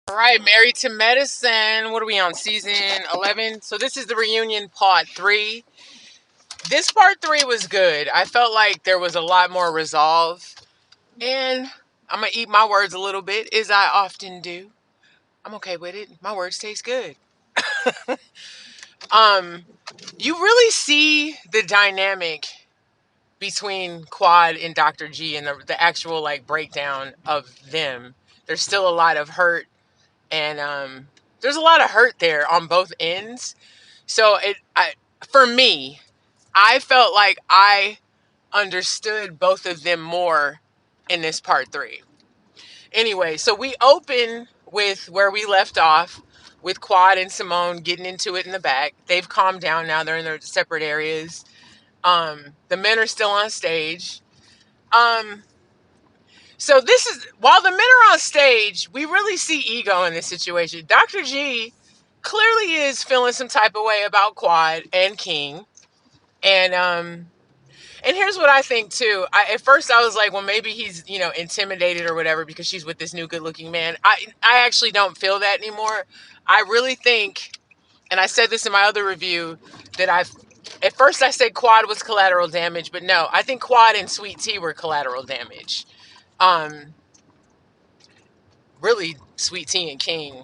All right, Married to Medicine. What are we on? Season 11. So this is the reunion part 3. This part 3 was good. I felt like there was a lot more resolve. And I'm going to eat my words a little bit, as I often do. I'm okay with it. My words taste good. um, you really see the dynamic between Quad and Dr. G and the actual like breakdown of them. There's still a lot of hurt and there's a lot of hurt there on both ends. So for me, I felt like I understood both of them more in this part 3. Anyway, so we open with where we left off with Quad and Simone getting into it in the back. They've calmed down now. They're in their separate areas. The men are still on stage. Um, so this is while the men are on stage, we really see ego in this situation. Dr. G clearly is feeling some type of way about Quad and King. And here's what I think too. At first I was like, well, maybe he's, intimidated or whatever because she's with this new good-looking man. I actually don't feel that anymore. I really think, and I said this in my other review, that at first I said Quad was collateral damage, but no, I think Quad and Sweet Tea were collateral damage. Um, Really, Sweet Tea and King,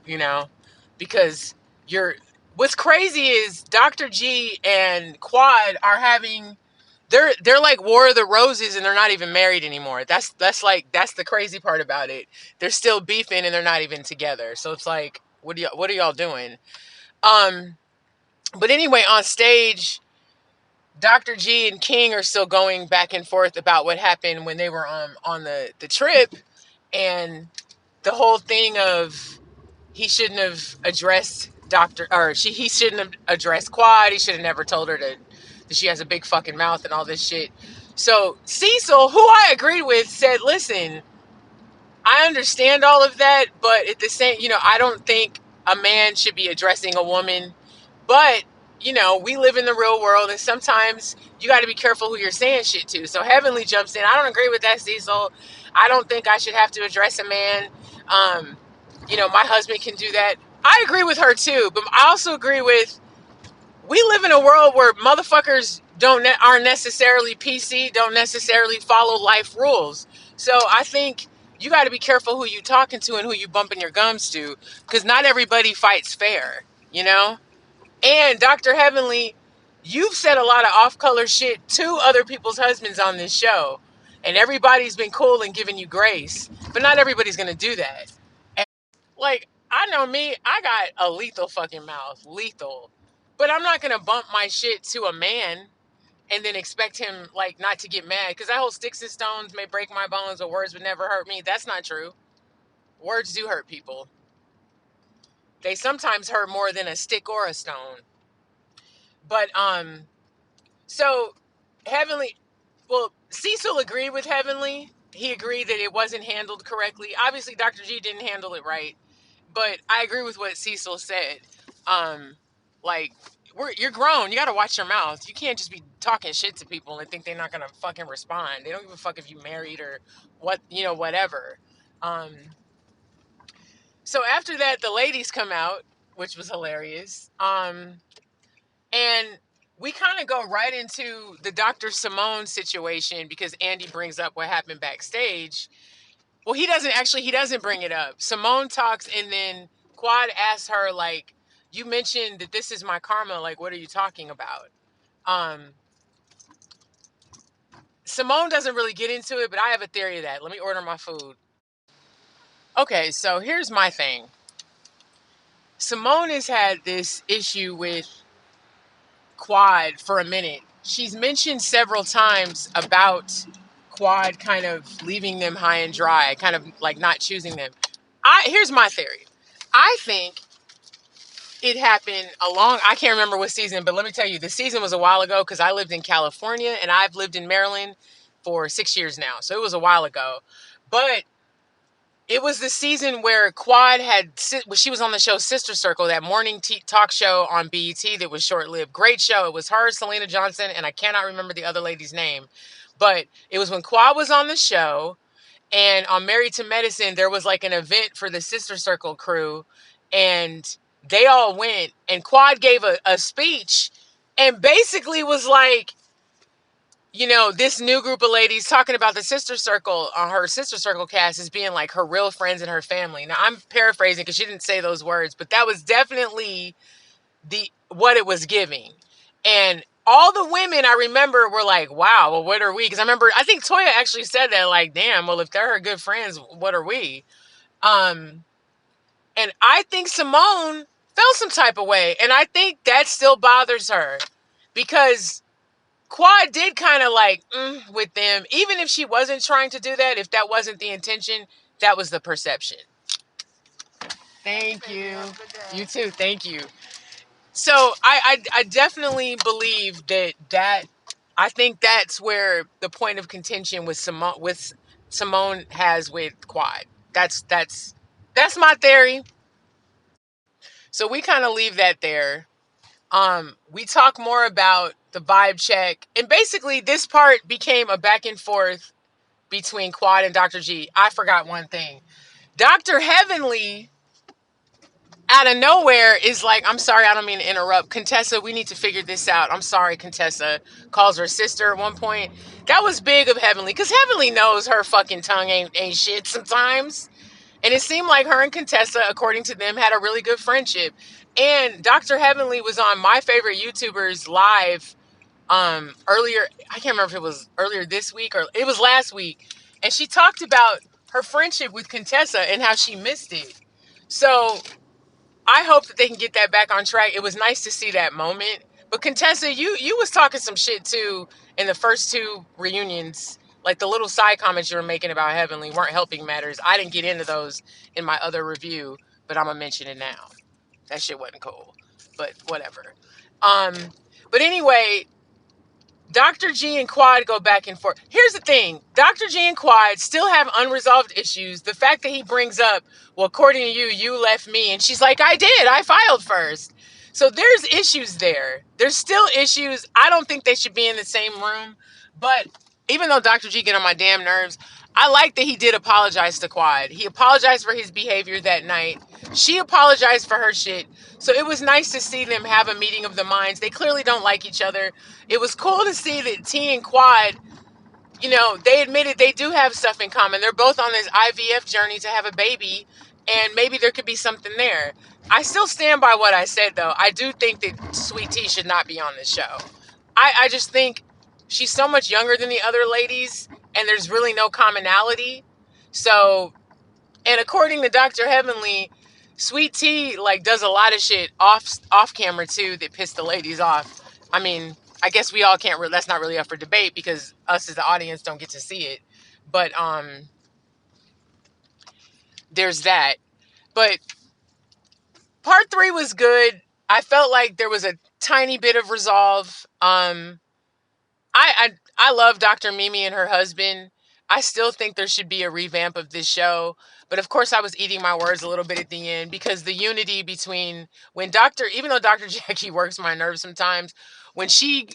you know, because what's crazy is Dr. G and Quad are having they're like War of the Roses and they're not even married anymore. That's the crazy part about it. They're still beefing and they're not even together. So it's like, what are y'all doing? Um, but anyway, on stage, Dr. G and King are still going back and forth about what happened when they were on the trip, and the whole thing of he shouldn't have addressed he shouldn't have addressed Quad. He should have never told her that she has a big fucking mouth and all this shit. So Cecil, who I agreed with, said, listen, I understand all of that, but at the same, I don't think a man should be addressing a woman. But, we live in the real world, and sometimes you got to be careful who you're saying shit to. So Heavenly jumps in. I don't agree with that, Cecil. I don't think I should have to address a man. My husband can do that. I agree with her too, but I also agree with we live in a world where motherfuckers aren't necessarily PC, don't necessarily follow life rules. So I think you got to be careful who you talking to and who you bumping your gums to, because not everybody fights fair, you know. And Dr. Heavenly, you've said a lot of off-color shit to other people's husbands on this show, and everybody's been cool and giving you grace, but not everybody's gonna do that. Like, I know me, I got a lethal fucking mouth. Lethal. But I'm not gonna bump my shit to a man and then expect him, like, not to get mad. Because that whole sticks and stones may break my bones, or words would never hurt me. That's not true. Words do hurt people. They sometimes hurt more than a stick or a stone. But, so, Heavenly, well, Cecil agreed with Heavenly. He agreed that it wasn't handled correctly. Obviously, Dr. G didn't handle it right. But I agree with what Cecil said. Um, like, you're grown. You got to watch your mouth. You can't just be talking shit to people and think they're not gonna fucking respond. They don't give a fuck if you married or whatever. Um, so after that, the ladies come out, which was hilarious. And we kind of go right into the Dr. Simone situation because Andy brings up what happened backstage. Well, he doesn't bring it up. Simone talks, and then Quad asks her, like, you mentioned that this is my karma. Like, what are you talking about? Um, Simone doesn't really get into it, but I have a theory of that. Let me order my food. Okay, so here's my thing. Simone has had this issue with Quad for a minute. She's mentioned several times about Quad kind of leaving them high and dry, kind of like not choosing them. Here's my theory. I think it happened I can't remember what season, but let me tell you, the season was a while ago because I lived in California and I've lived in Maryland for 6 years now. So it was a while ago. But it was the season where Quad she was on the show Sister Circle, that morning talk show on BET that was short-lived. Great show. It was her, Selena Johnson, and I cannot remember the other lady's name. But it was when Quad was on the show, And on Married to Medicine, there was like an event for the Sister Circle crew, and they all went. And Quad gave a speech, and basically was like, you know, this new group of ladies talking about the Sister Circle on her Sister Circle cast as being like her real friends and her family. Now I'm paraphrasing because she didn't say those words, but that was definitely the what it was giving. And all the women I remember were like, wow, well, what are we? Because I remember, I think Toya actually said that, like, damn, well, if they're her good friends, what are we? And I think Simone felt some type of way. And I think that still bothers her because Quad did kind of like with them, even if she wasn't trying to do that, if that wasn't the intention, that was the perception. Thank you. You too. Thank you. So I definitely believe that I think that's where the point of contention with Simone has with Quad. That's my theory. So we kind of leave that there. We talk more about the vibe check, and basically this part became a back and forth between Quad and Dr. G. I forgot one thing. Dr. Heavenly out of nowhere is like, I'm sorry, I don't mean to interrupt. Contessa, we need to figure this out. I'm sorry, Contessa. Calls her sister at one point. That was big of Heavenly, because Heavenly knows her fucking tongue ain't shit sometimes. And it seemed like her and Contessa, according to them, had a really good friendship. And Dr. Heavenly was on My Favorite YouTubers live earlier. I can't remember if it was earlier this week or it was last week. And she talked about her friendship with Contessa and how she missed it. So I hope that they can get that back on track. It was nice to see that moment. But Contessa, you was talking some shit too in the first two reunions. Like the little side comments you were making about Heavenly weren't helping matters. I didn't get into those in my other review, but I'm gonna mention it now. That shit wasn't cool. But whatever. Um, but anyway, Dr. G and Quad go back and forth. Here's the thing. Dr. G and Quad still have unresolved issues. The fact that he brings up, well, according to you, you left me. And she's like, I did. I filed first. So there's issues there. There's still issues. I don't think they should be in the same room. But even though Dr. G get on my damn nerves, I like that he did apologize to Quad. He apologized for his behavior that night. She apologized for her shit. So it was nice to see them have a meeting of the minds. They clearly don't like each other. It was cool to see that T and Quad, you know, they admitted they do have stuff in common. They're both on this IVF journey to have a baby, and maybe there could be something there. I still stand by what I said, though. I do think that Sweet Tea should not be on this show. I just think she's so much younger than the other ladies, and there's really no commonality. So, and according to Dr. Heavenly, Sweet Tea like does a lot of shit off camera too that pissed the ladies off. I mean, I guess we all can't. That's not really up for debate because us as the audience don't get to see it. But there's that. But part 3 was good. I felt like there was a tiny bit of resolve. I love Dr. Mimi and her husband. I still think there should be a revamp of this show. But of course, I was eating my words a little bit at the end because the unity between even though Dr. Jackie works my nerves sometimes, when she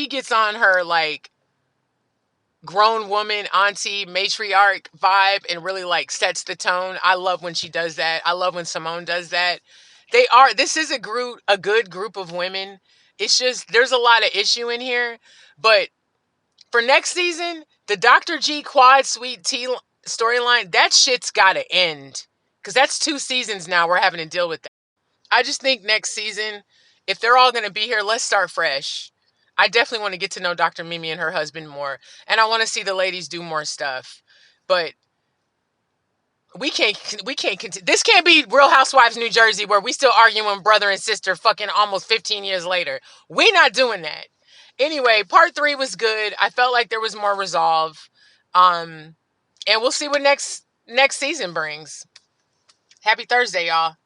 gets on her like grown woman, auntie, matriarch vibe and really like sets the tone, I love when she does that. I love when Simone does that. This is a good group of women. It's just, there's a lot of issue in here. But for next season, the Dr. G Quad Sweet Tea storyline, that shit's gotta end. Because that's 2 seasons now we're having to deal with that. I just think next season, if they're all gonna be here, let's start fresh. I definitely want to get to know Dr. Mimi and her husband more. And I want to see the ladies do more stuff. But this can't be Real Housewives New Jersey where we still arguing brother and sister fucking almost 15 years later. We not doing that. Anyway, part 3 was good. I felt like there was more resolve. And we'll see what next season brings. Happy Thursday, y'all.